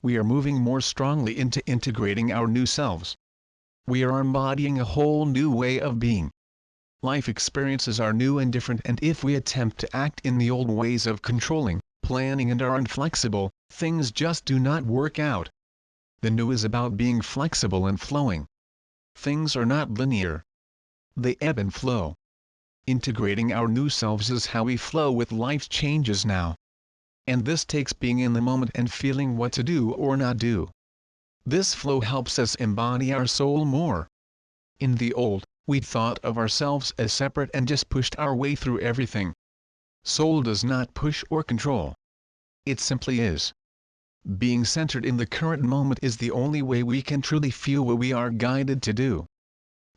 we are moving more strongly into integrating our new selves. We are embodying a whole new way of being. Life experiences are new and different, and if we attempt to act in the old ways of controlling, planning and are inflexible, things just do not work out. The new is about being flexible and flowing. Things are not linear. They ebb and flow. Integrating our new selves is how we flow with life's changes now. And this takes being in the moment and feeling what to do or not do. This flow helps us embody our soul more. In the old, we thought of ourselves as separate and just pushed our way through everything. Soul does not push or control. It simply is. Being centered in the current moment is the only way we can truly feel what we are guided to do.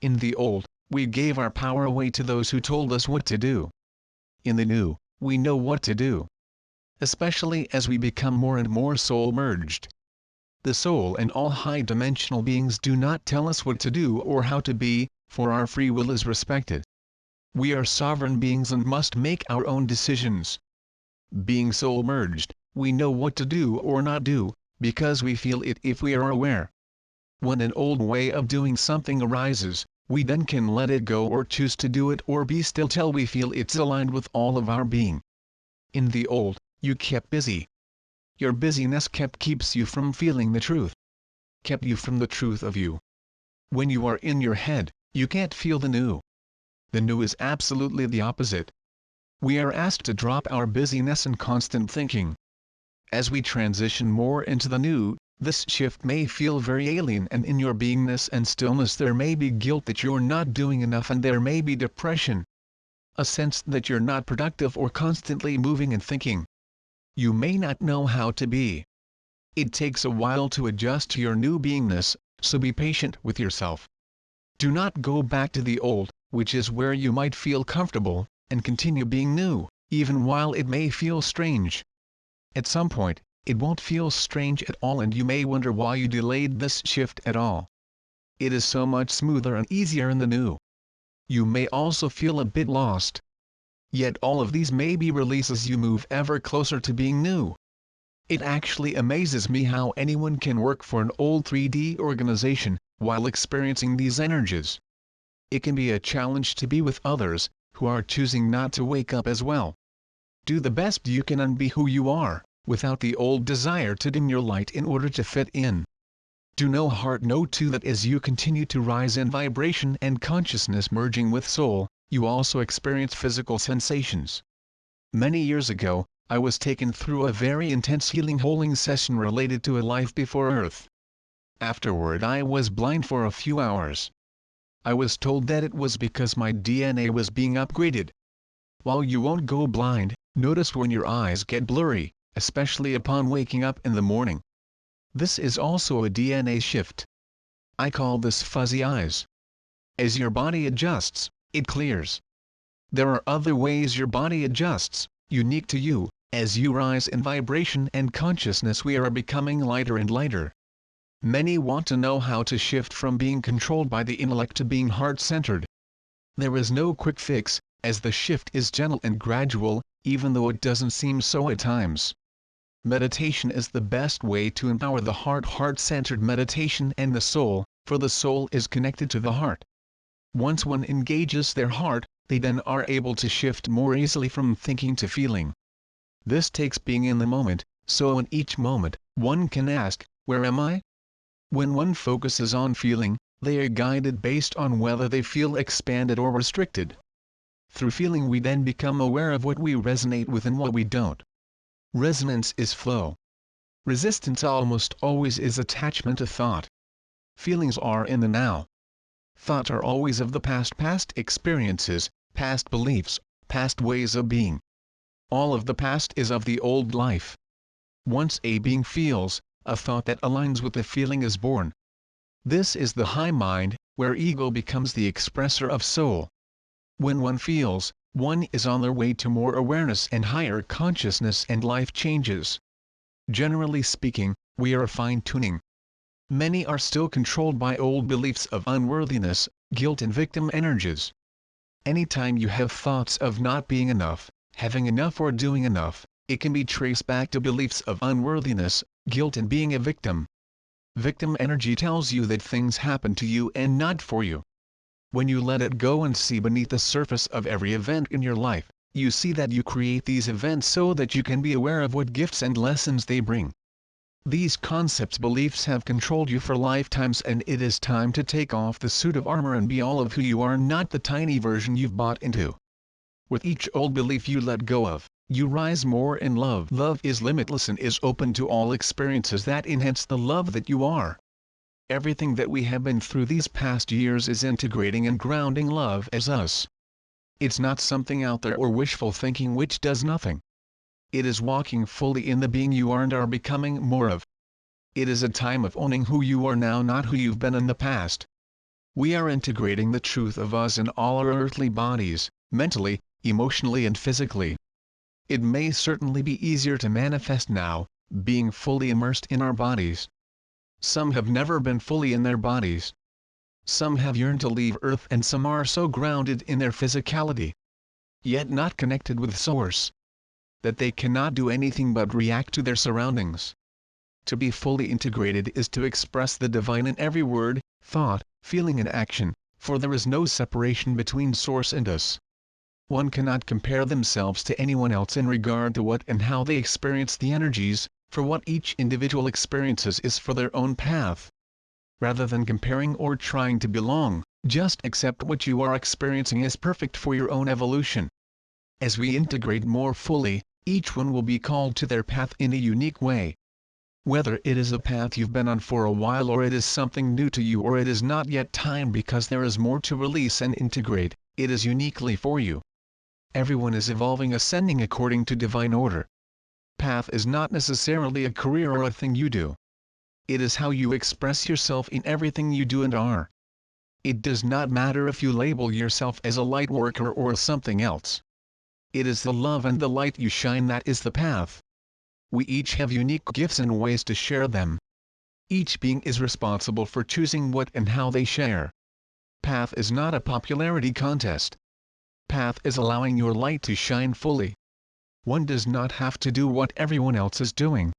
In the old, we gave our power away to those who told us what to do. In the new, we know what to do. Especially as we become more and more soul-merged. The soul and all high-dimensional beings do not tell us what to do or how to be, for our free will is respected. We are sovereign beings and must make our own decisions. Being soul-merged, we know what to do or not do, because we feel it if we are aware. When an old way of doing something arises, we then can let it go or choose to do it or be still till we feel it's aligned with all of our being. In the old, you kept busy. Your busyness keeps you from feeling the truth. Kept you from the truth of you. When you are in your head, you can't feel the new. The new is absolutely the opposite. We are asked to drop our busyness and constant thinking. As we transition more into the new, this shift may feel very alien, and in your beingness and stillness there may be guilt that you're not doing enough, and there may be depression. A sense that you're not productive or constantly moving and thinking. You may not know how to be. It takes a while to adjust to your new beingness, so be patient with yourself. Do not go back to the old, which is where you might feel comfortable, and continue being new, even while it may feel strange. At some point, it won't feel strange at all, and you may wonder why you delayed this shift at all. It is so much smoother and easier in the new. You may also feel a bit lost. Yet all of these may be released as you move ever closer to being new. It actually amazes me how anyone can work for an old 3D organization, while experiencing these energies. It can be a challenge to be with others, who are choosing not to wake up as well. Do the best you can and be who you are, without the old desire to dim your light in order to fit in. Do know too that as you continue to rise in vibration and consciousness merging with soul, you also experience physical sensations. Many years ago, I was taken through a very intense healing session related to a life before Earth. Afterward I was blind for a few hours. I was told that it was because my DNA was being upgraded. While you won't go blind, notice when your eyes get blurry, especially upon waking up in the morning. This is also a DNA shift. I call this fuzzy eyes. As your body adjusts, it clears. There are other ways your body adjusts, unique to you. As you rise in vibration and consciousness, we are becoming lighter and lighter. Many want to know how to shift from being controlled by the intellect to being heart-centered. There is no quick fix, as the shift is gentle and gradual, even though it doesn't seem so at times. Meditation is the best way to empower the heart-centered meditation and the soul, for the soul is connected to the heart. Once one engages their heart, they then are able to shift more easily from thinking to feeling. This takes being in the moment, so in each moment, one can ask, where am I? When one focuses on feeling, they are guided based on whether they feel expanded or restricted. Through feeling we then become aware of what we resonate with and what we don't. Resonance is flow. Resistance almost always is attachment to thought. Feelings are in the now. Thoughts are always of the past experiences, past beliefs, past ways of being. All of the past is of the old life. Once a being feels, a thought that aligns with the feeling is born. This is the high mind, where ego becomes the expressor of soul. When one feels, one is on their way to more awareness and higher consciousness, and life changes. Generally speaking, we are fine-tuning. Many are still controlled by old beliefs of unworthiness, guilt and victim energies. Anytime you have thoughts of not being enough, having enough or doing enough, it can be traced back to beliefs of unworthiness, guilt and being a victim. Victim energy tells you that things happen to you and not for you. When you let it go and see beneath the surface of every event in your life, you see that you create these events so that you can be aware of what gifts and lessons they bring. These concepts beliefs have controlled you for lifetimes, and it is time to take off the suit of armor and be all of who you are, not the tiny version you've bought into. With each old belief you let go of, you rise more in love. Love is limitless and is open to all experiences that enhance the love that you are. Everything that we have been through these past years is integrating and grounding love as us. It's not something out there or wishful thinking which does nothing. It is walking fully in the being you are and are becoming more of. It is a time of owning who you are now, not who you've been in the past. We are integrating the truth of us in all our earthly bodies, mentally, emotionally and physically. It may certainly be easier to manifest now, being fully immersed in our bodies. Some have never been fully in their bodies. Some have yearned to leave Earth, and some are so grounded in their physicality, yet not connected with Source, that they cannot do anything but react to their surroundings. To be fully integrated is to express the divine in every word, thought, feeling and action, for there is no separation between Source and us. One cannot compare themselves to anyone else in regard to what and how they experience the energies, for what each individual experiences is for their own path. Rather than comparing or trying to belong, just accept what you are experiencing as perfect for your own evolution. As we integrate more fully, each one will be called to their path in a unique way. Whether it is a path you've been on for a while, or it is something new to you, or it is not yet time because there is more to release and integrate, it is uniquely for you. Everyone is evolving, ascending according to divine order. Path is not necessarily a career or a thing you do. It is how you express yourself in everything you do and are. It does not matter if you label yourself as a light worker or something else. It is the love and the light you shine that is the path. We each have unique gifts and ways to share them. Each being is responsible for choosing what and how they share. Path is not a popularity contest. Path is allowing your light to shine fully. One does not have to do what everyone else is doing.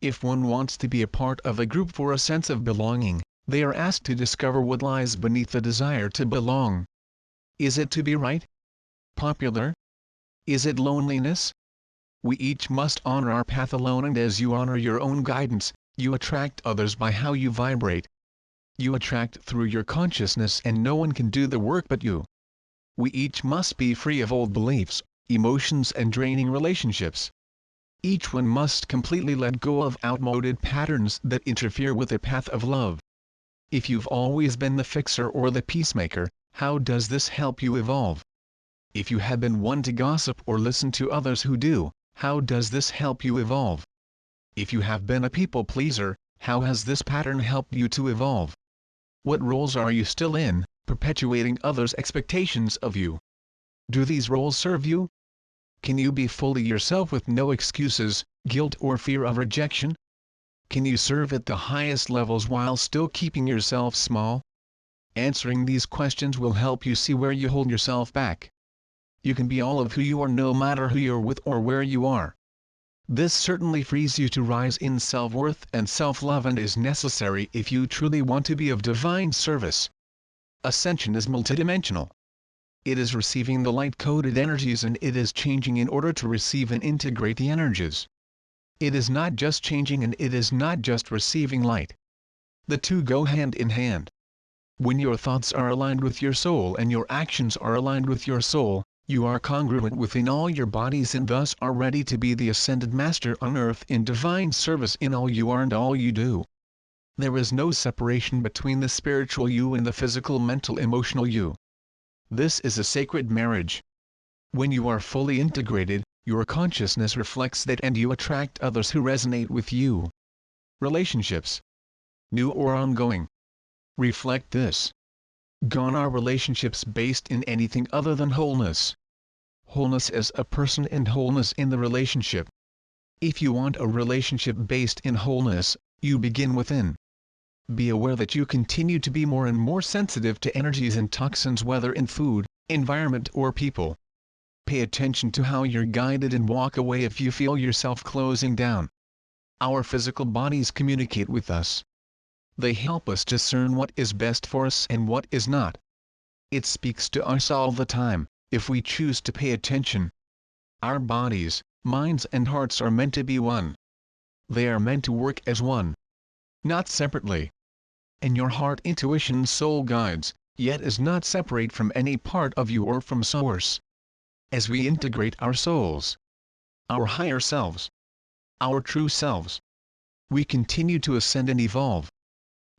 If one wants to be a part of a group for a sense of belonging, they are asked to discover what lies beneath the desire to belong. Is it to be right? Popular? Is it loneliness? We each must honor our path alone, and as you honor your own guidance, you attract others by how you vibrate. You attract through your consciousness, and no one can do the work but you. We each must be free of old beliefs, emotions and draining relationships. Each one must completely let go of outmoded patterns that interfere with the path of love. If you've always been the fixer or the peacemaker, how does this help you evolve? If you have been one to gossip or listen to others who do, how does this help you evolve? If you have been a people pleaser, how has this pattern helped you to evolve? What roles are you still in, perpetuating others' expectations of you? Do these roles serve you? Can you be fully yourself with no excuses, guilt or fear of rejection? Can you serve at the highest levels while still keeping yourself small? Answering these questions will help you see where you hold yourself back. You can be all of who you are no matter who you're with or where you are. This certainly frees you to rise in self-worth and self-love, and is necessary if you truly want to be of divine service. Ascension is multidimensional. It is receiving the light-coded energies, and it is changing in order to receive and integrate the energies. It is not just changing, and it is not just receiving light. The two go hand in hand. When your thoughts are aligned with your soul and your actions are aligned with your soul, you are congruent within all your bodies, and thus are ready to be the ascended master on earth in divine service in all you are and all you do. There is no separation between the spiritual you and the physical, mental, emotional you. This is a sacred marriage. When you are fully integrated, your consciousness reflects that, and you attract others who resonate with you. Relationships, new or ongoing, reflect this. Gone are relationships based in anything other than wholeness. Wholeness as a person and wholeness in the relationship. If you want a relationship based in wholeness, you begin within. Be aware that you continue to be more and more sensitive to energies and toxins, whether in food, environment or people. Pay attention to how you're guided and walk away if you feel yourself closing down. Our physical bodies communicate with us. They help us discern what is best for us and what is not. It speaks to us all the time, if we choose to pay attention. Our bodies, minds and hearts are meant to be one. They are meant to work as one, not separately. And your heart intuition soul guides, yet is not separate from any part of you or from source. As we integrate our souls, our higher selves, our true selves, we continue to ascend and evolve.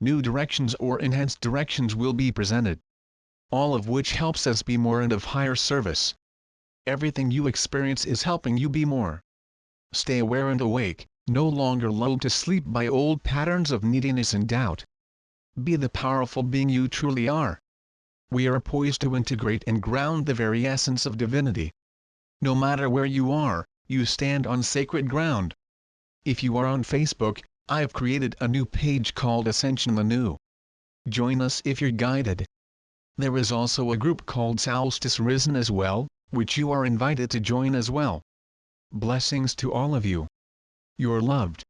New directions or enhanced directions will be presented, all of which helps us be more and of higher service. Everything you experience is helping you be more. Stay aware and awake, no longer lulled to sleep by old patterns of neediness and doubt. Be the powerful being you truly are. We are poised to integrate and ground the very essence of divinity. No matter where you are, you stand on sacred ground. If you are on Facebook, I've created a new page called Ascension the New. Join us if you're guided. There is also a group called Solstice Risen as well, which you are invited to join as well. Blessings to all of you. You're loved.